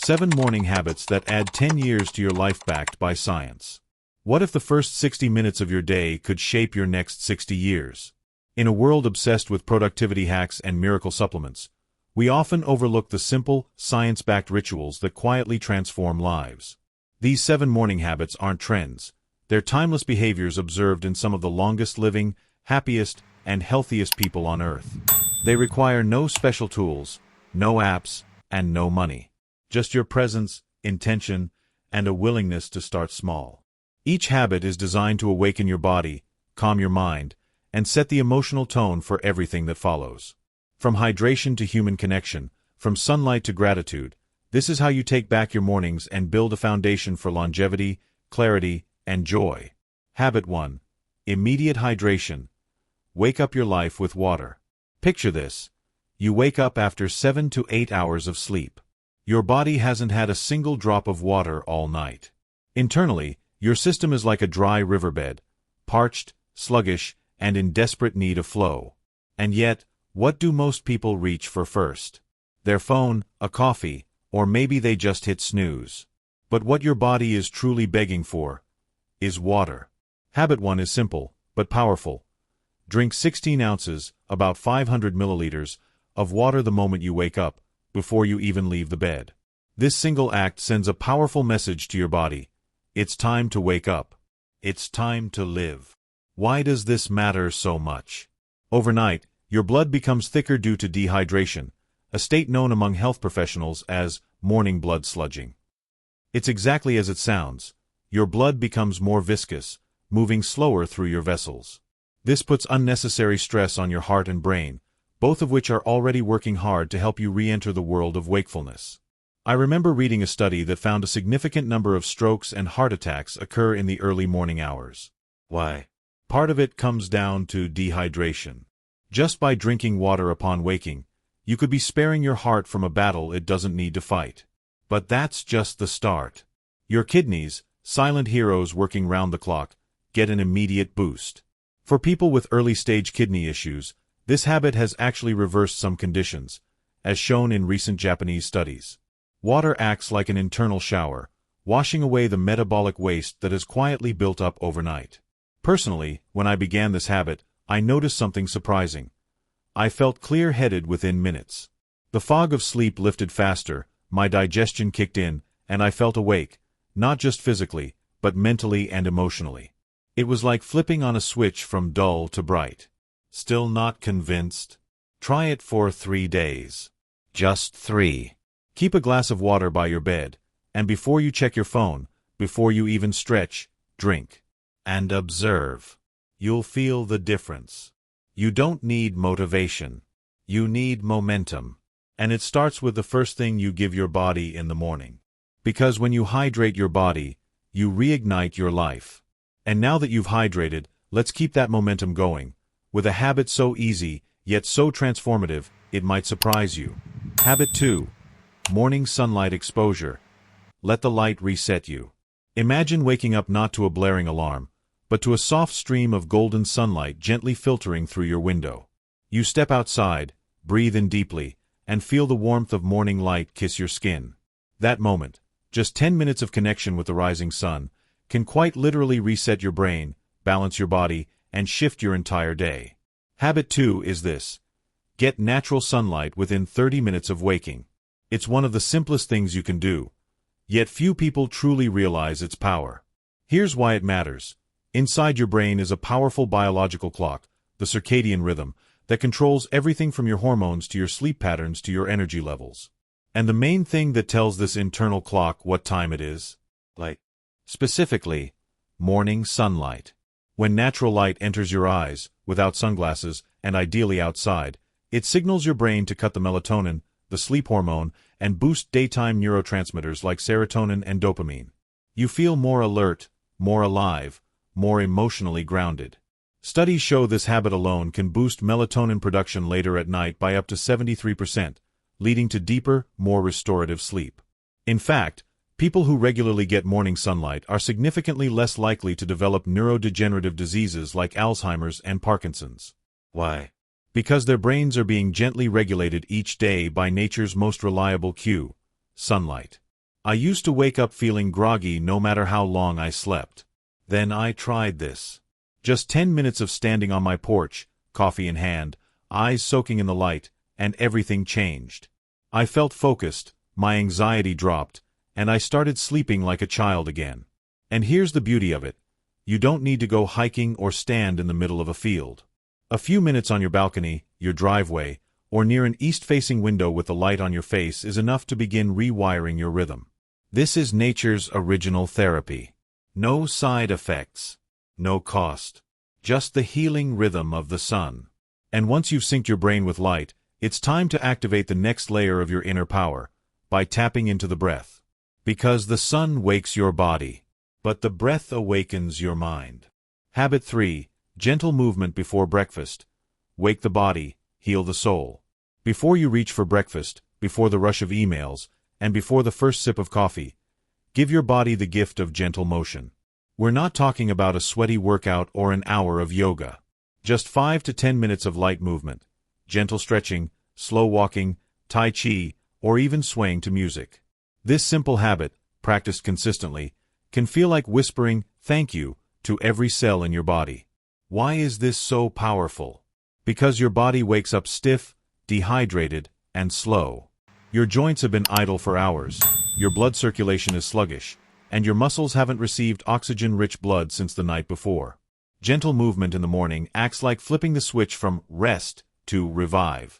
7 morning habits that add 10 years to your life backed by science. What if the first 60 minutes of your day could shape your next 60 years? In a world obsessed with productivity hacks and miracle supplements, we often overlook the simple, science-backed rituals that quietly transform lives. These 7 morning habits aren't trends. They're timeless behaviors observed in some of the longest-living, happiest, and healthiest people on Earth. They require no special tools, no apps, and no money. Just your presence, intention, and a willingness to start small. Each habit is designed to awaken your body, calm your mind, and set the emotional tone for everything that follows. From hydration to human connection, from sunlight to gratitude, this is how you take back your mornings and build a foundation for longevity, clarity, and joy. Habit 1. Immediate hydration. Wake up your life with water. Picture this. You wake up after 7 to 8 hours of sleep. Your body hasn't had a single drop of water all night. Internally, your system is like a dry riverbed, parched, sluggish, and in desperate need of flow. And yet, what do most people reach for first? Their phone, a coffee, or maybe they just hit snooze. But what your body is truly begging for is water. Habit 1 is simple, but powerful. Drink 16 ounces, about 500 milliliters, of water the moment you wake up, before you even leave the bed. This single act sends a powerful message to your body. It's time to wake up. It's time to live. Why does this matter so much? Overnight, your blood becomes thicker due to dehydration, a state known among health professionals as morning blood sludging. It's exactly as it sounds. Your blood becomes more viscous, moving slower through your vessels. This puts unnecessary stress on your heart and brain, both of which are already working hard to help you re-enter the world of wakefulness. I remember reading a study that found a significant number of strokes and heart attacks occur in the early morning hours. Why? Part of it comes down to dehydration. Just by drinking water upon waking, you could be sparing your heart from a battle it doesn't need to fight. But that's just the start. Your kidneys, silent heroes working round the clock, get an immediate boost. For people with early-stage kidney issues, this habit has actually reversed some conditions, as shown in recent Japanese studies. Water acts like an internal shower, washing away the metabolic waste that has quietly built up overnight. Personally, when I began this habit, I noticed something surprising. I felt clear-headed within minutes. The fog of sleep lifted faster, my digestion kicked in, and I felt awake, not just physically, but mentally and emotionally. It was like flipping on a switch from dull to bright. Still not convinced? Try it for 3 days. Just 3. Keep a glass of water by your bed, and before you check your phone, before you even stretch, drink. And observe. You'll feel the difference. You don't need motivation. You need momentum. And it starts with the first thing you give your body in the morning. Because when you hydrate your body, you reignite your life. And now that you've hydrated, let's keep that momentum going, with a habit so easy, yet so transformative, it might surprise you. Habit 2. Morning sunlight exposure. Let the light reset you. Imagine waking up not to a blaring alarm, but to a soft stream of golden sunlight gently filtering through your window. You step outside, breathe in deeply, and feel the warmth of morning light kiss your skin. That moment, just 10 minutes of connection with the rising sun, can quite literally reset your brain, balance your body, and shift your entire day. Habit 2 is this. Get natural sunlight within 30 minutes of waking. It's one of the simplest things you can do, yet few people truly realize its power. Here's why it matters. Inside your brain is a powerful biological clock, the circadian rhythm, that controls everything from your hormones to your sleep patterns to your energy levels. And the main thing that tells this internal clock what time it is? Light. Specifically, morning sunlight. When natural light enters your eyes, without sunglasses, and ideally outside, it signals your brain to cut the melatonin, the sleep hormone, and boost daytime neurotransmitters like serotonin and dopamine. You feel more alert, more alive, more emotionally grounded. Studies show this habit alone can boost melatonin production later at night by up to 73%, leading to deeper, more restorative sleep. In fact, people who regularly get morning sunlight are significantly less likely to develop neurodegenerative diseases like Alzheimer's and Parkinson's. Why? Because their brains are being gently regulated each day by nature's most reliable cue, sunlight. I used to wake up feeling groggy no matter how long I slept. Then I tried this. Just 10 minutes of standing on my porch, coffee in hand, eyes soaking in the light, and everything changed. I felt focused, my anxiety dropped, and I started sleeping like a child again. And here's the beauty of it. You don't need to go hiking or stand in the middle of a field. A few minutes on your balcony, your driveway, or near an east-facing window with the light on your face is enough to begin rewiring your rhythm. This is nature's original therapy. No side effects. No cost. Just the healing rhythm of the sun. And once you've synced your brain with light, it's time to activate the next layer of your inner power, by tapping into the breath. Because the sun wakes your body, but the breath awakens your mind. Habit 3. Gentle movement before breakfast. Wake the body, heal the soul. Before you reach for breakfast, before the rush of emails, and before the first sip of coffee, give your body the gift of gentle motion. We're not talking about a sweaty workout or an hour of yoga. Just 5 to 10 minutes of light movement, gentle stretching, slow walking, tai chi, or even swaying to music. This simple habit, practiced consistently, can feel like whispering "thank you" to every cell in your body. Why is this so powerful? Because your body wakes up stiff, dehydrated, and slow. Your joints have been idle for hours, your blood circulation is sluggish, and your muscles haven't received oxygen-rich blood since the night before. Gentle movement in the morning acts like flipping the switch from rest to revive.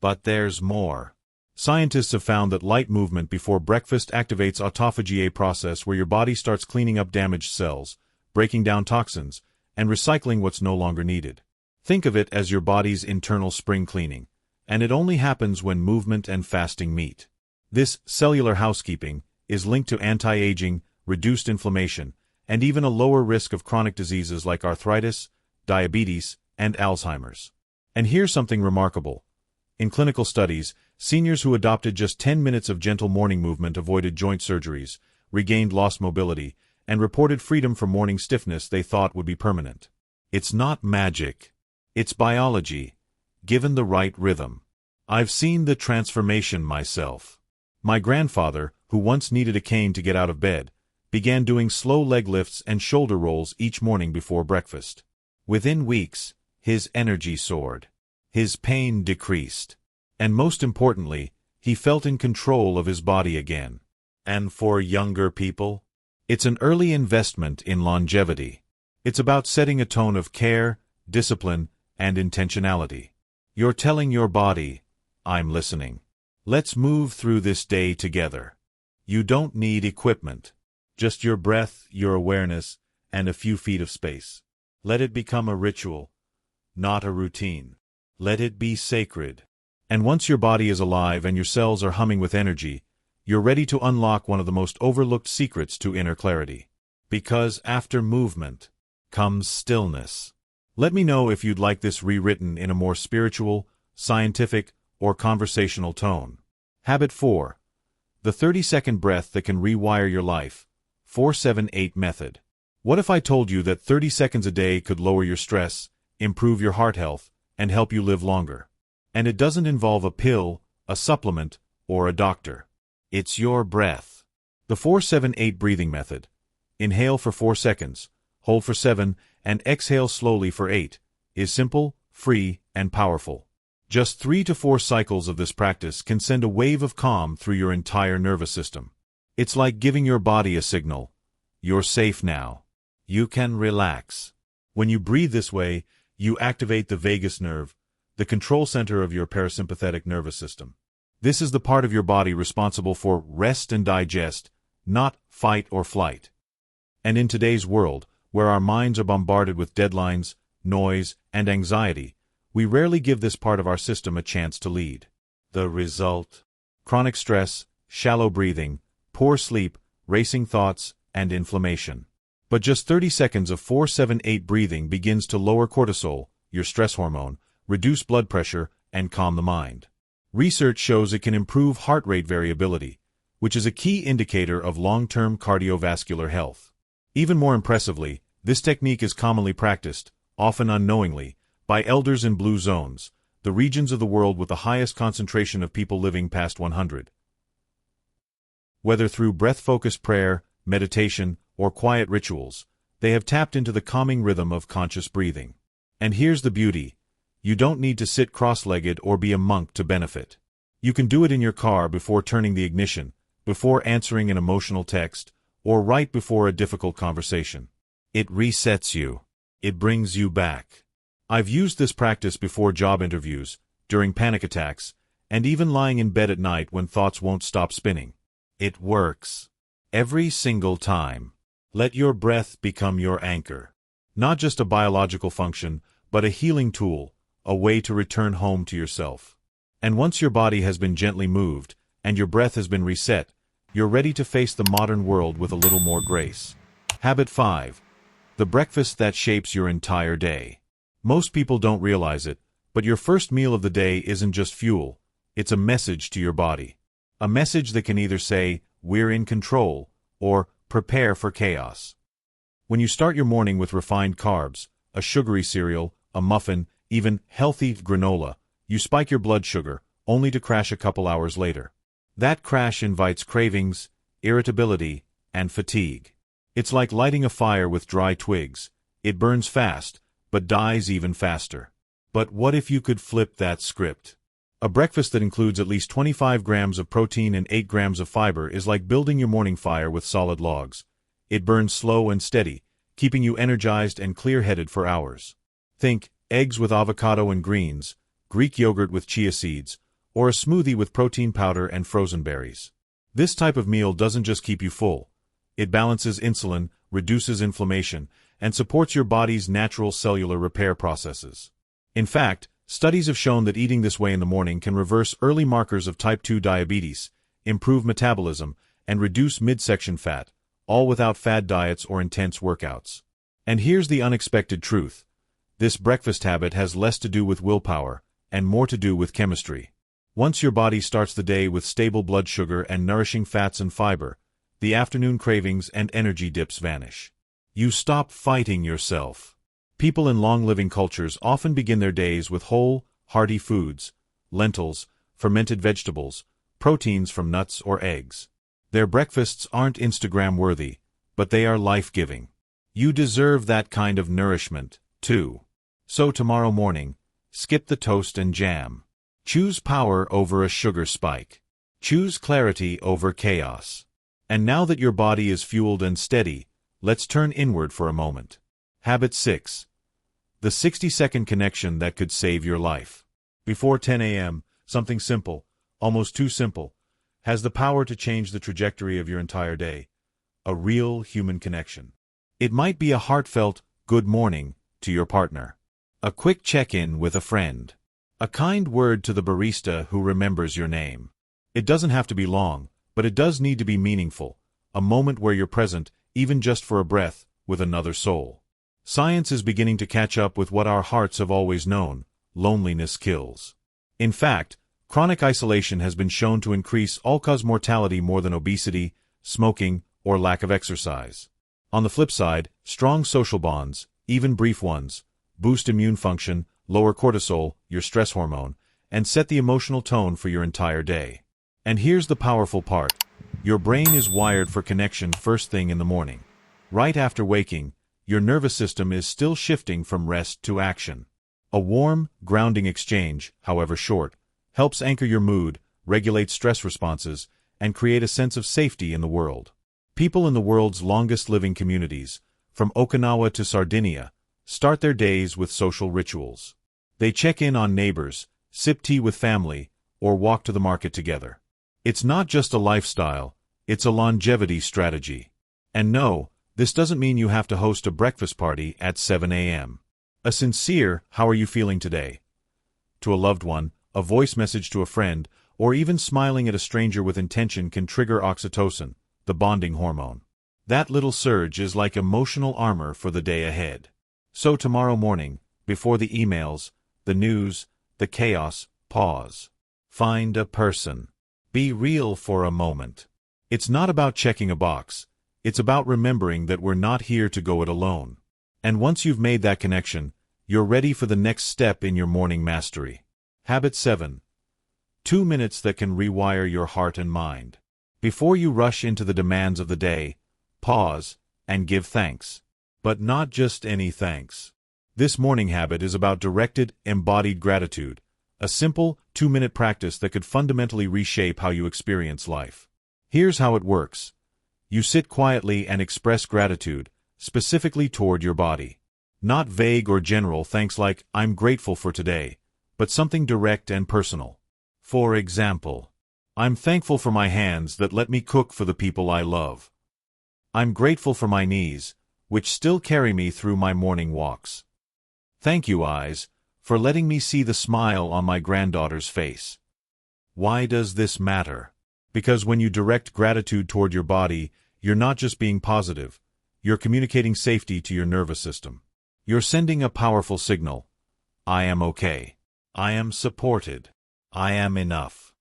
But there's more. Scientists have found that light movement before breakfast activates autophagy, a process where your body starts cleaning up damaged cells, breaking down toxins, and recycling what's no longer needed. Think of it as your body's internal spring cleaning, and it only happens when movement and fasting meet. This cellular housekeeping is linked to anti-aging, reduced inflammation, and even a lower risk of chronic diseases like arthritis, diabetes, and Alzheimer's. And here's something remarkable. In clinical studies, seniors who adopted just 10 minutes of gentle morning movement avoided joint surgeries, regained lost mobility, and reported freedom from morning stiffness they thought would be permanent. It's not magic. It's biology, given the right rhythm. I've seen the transformation myself. My grandfather, who once needed a cane to get out of bed, began doing slow leg lifts and shoulder rolls each morning before breakfast. Within weeks, his energy soared. His pain decreased. And most importantly, he felt in control of his body again. And for younger people, it's an early investment in longevity. It's about setting a tone of care, discipline, and intentionality. You're telling your body, "I'm listening. Let's move through this day together." You don't need equipment. Just your breath, your awareness, and a few feet of space. Let it become a ritual, not a routine. Let it be sacred. And once your body is alive and your cells are humming with energy, you're ready to unlock one of the most overlooked secrets to inner clarity. Because after movement comes stillness. Let me know if you'd like this rewritten in a more spiritual, scientific, or conversational tone. Habit 4. The 30-second breath that can rewire your life. 4-7-8 method. What if I told you that 30 seconds a day could lower your stress, improve your heart health, and help you live longer? And it doesn't involve a pill, a supplement, or a doctor. It's your breath. The 4-7-8 breathing method. Inhale for 4 seconds, hold for 7, and exhale slowly for 8, is simple, free, and powerful. Just 3 to 4 cycles of this practice can send a wave of calm through your entire nervous system. It's like giving your body a signal. You're safe now. You can relax. When you breathe this way, you activate the vagus nerve, the control center of your parasympathetic nervous system. This is the part of your body responsible for rest and digest, not fight or flight. And in today's world, where our minds are bombarded with deadlines, noise, and anxiety, we rarely give this part of our system a chance to lead. The result? Chronic stress, shallow breathing, poor sleep, racing thoughts, and inflammation. But just 30 seconds of 4-7-8 breathing begins to lower cortisol, your stress hormone, reduce blood pressure, and calm the mind. Research shows it can improve heart rate variability, which is a key indicator of long-term cardiovascular health. Even more impressively, this technique is commonly practiced, often unknowingly, by elders in blue zones, the regions of the world with the highest concentration of people living past 100. Whether through breath-focused prayer, meditation, or quiet rituals, they have tapped into the calming rhythm of conscious breathing. And here's the beauty. You don't need to sit cross-legged or be a monk to benefit. You can do it in your car before turning the ignition, before answering an emotional text, or right before a difficult conversation. It resets you. It brings you back. I've used this practice before job interviews, during panic attacks, and even lying in bed at night when thoughts won't stop spinning. It works. Every single time. Let your breath become your anchor. Not just a biological function, but a healing tool, a way to return home to yourself. And once your body has been gently moved, and your breath has been reset, you're ready to face the modern world with a little more grace. Habit 5. The breakfast that shapes your entire day. Most people don't realize it, but your first meal of the day isn't just fuel, it's a message to your body. A message that can either say, "We're in control," or "Prepare for chaos." When you start your morning with refined carbs, a sugary cereal, a muffin, even healthy granola, you spike your blood sugar, only to crash a couple hours later. That crash invites cravings, irritability, and fatigue. It's like lighting a fire with dry twigs. It burns fast, but dies even faster. But what if you could flip that script? A breakfast that includes at least 25 grams of protein and 8 grams of fiber is like building your morning fire with solid logs. It burns slow and steady, keeping you energized and clear-headed for hours. Think eggs with avocado and greens, Greek yogurt with chia seeds, or a smoothie with protein powder and frozen berries. This type of meal doesn't just keep you full. It balances insulin, reduces inflammation, and supports your body's natural cellular repair processes. In fact, studies have shown that eating this way in the morning can reverse early markers of type 2 diabetes, improve metabolism, and reduce midsection fat, all without fad diets or intense workouts. And here's the unexpected truth. This breakfast habit has less to do with willpower, and more to do with chemistry. Once your body starts the day with stable blood sugar and nourishing fats and fiber, the afternoon cravings and energy dips vanish. You stop fighting yourself. People in long-living cultures often begin their days with whole, hearty foods, lentils, fermented vegetables, proteins from nuts or eggs. Their breakfasts aren't Instagram-worthy, but they are life-giving. You deserve that kind of nourishment, too. So tomorrow morning, skip the toast and jam. Choose power over a sugar spike. Choose clarity over chaos. And now that your body is fueled and steady, let's turn inward for a moment. Habit 6. The 60-second connection that could save your life. Before 10 a.m., something simple, almost too simple, has the power to change the trajectory of your entire day. A real human connection. It might be a heartfelt good morning to your partner. A quick check-in with a friend. A kind word to the barista who remembers your name. It doesn't have to be long, but it does need to be meaningful. A moment where you're present, even just for a breath, with another soul. Science is beginning to catch up with what our hearts have always known: loneliness kills. In fact, chronic isolation has been shown to increase all-cause mortality more than obesity, smoking, or lack of exercise. On the flip side, strong social bonds, even brief ones, boost immune function, lower cortisol, your stress hormone, and set the emotional tone for your entire day. And here's the powerful part. Your brain is wired for connection first thing in the morning. Right after waking, your nervous system is still shifting from rest to action. A warm, grounding exchange, however short, helps anchor your mood, regulate stress responses, and create a sense of safety in the world. People in the world's longest-living communities, from Okinawa to Sardinia, start their days with social rituals. They check in on neighbors, sip tea with family, or walk to the market together. It's not just a lifestyle, it's a longevity strategy. And no, this doesn't mean you have to host a breakfast party at 7 a.m. A sincere "How are you feeling today?" to a loved one, a voice message to a friend, or even smiling at a stranger with intention can trigger oxytocin, the bonding hormone. That little surge is like emotional armor for the day ahead. So tomorrow morning, before the emails, the news, the chaos, pause. Find a person. Be real for a moment. It's not about checking a box. It's about remembering that we're not here to go it alone. And once you've made that connection, you're ready for the next step in your morning mastery. Habit 7. 2 minutes that can rewire your heart and mind. Before you rush into the demands of the day, pause and give thanks. But not just any thanks. This morning habit is about directed, embodied gratitude, a simple, 2-minute practice that could fundamentally reshape how you experience life. Here's how it works. You sit quietly and express gratitude, specifically toward your body. Not vague or general thanks like, "I'm grateful for today," but something direct and personal. For example, "I'm thankful for my hands that let me cook for the people I love. I'm grateful for my knees, which still carry me through my morning walks. Thank you, eyes, for letting me see the smile on my granddaughter's face." Why does this matter? Because when you direct gratitude toward your body, you're not just being positive, you're communicating safety to your nervous system. You're sending a powerful signal. I am okay. I am supported. I am enough.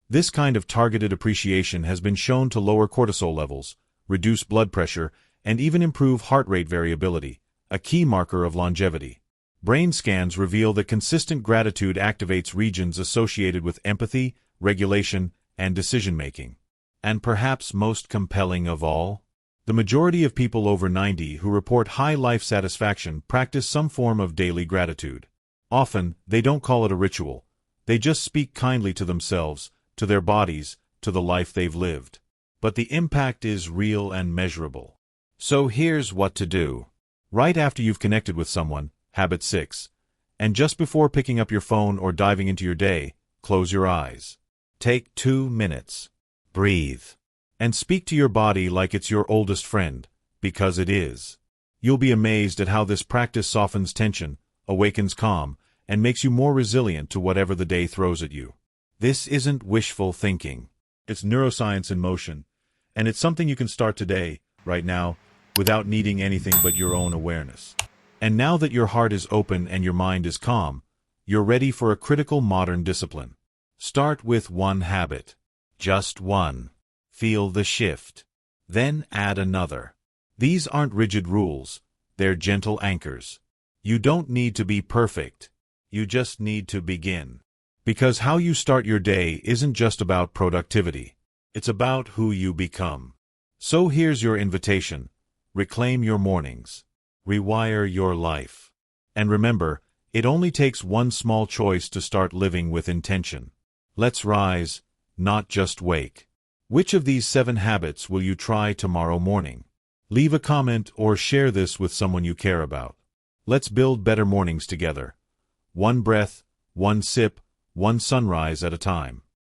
This kind of targeted appreciation has been shown to lower cortisol levels, reduce blood pressure, and even improve heart rate variability, a key marker of longevity. Brain scans reveal that consistent gratitude activates regions associated with empathy, regulation, and decision-making. And perhaps most compelling of all, the majority of people over 90 who report high life satisfaction practice some form of daily gratitude. Often, they don't call it a ritual. They just speak kindly to themselves, to their bodies, to the life they've lived. But the impact is real and measurable. So here's what to do. Right after you've connected with someone, habit 6, and just before picking up your phone or diving into your day, close your eyes. Take 2 minutes. Breathe. And speak to your body like it's your oldest friend, because it is. You'll be amazed at how this practice softens tension, awakens calm, and makes you more resilient to whatever the day throws at you. This isn't wishful thinking. It's neuroscience in motion, and it's something you can start today, right now, without needing anything but your own awareness. And now that your heart is open and your mind is calm, you're ready for a critical modern discipline. Start with one habit. Just one. Feel the shift. Then add another. These aren't rigid rules, they're gentle anchors. You don't need to be perfect. You just need to begin. Because how you start your day isn't just about productivity. It's about who you become. So here's your invitation. Reclaim your mornings. Rewire your life. And remember, it only takes one small choice to start living with intention. Let's rise, not just wake. Which of these 7 habits will you try tomorrow morning? Leave a comment or share this with someone you care about. Let's build better mornings together. One breath, one sip, one sunrise at a time.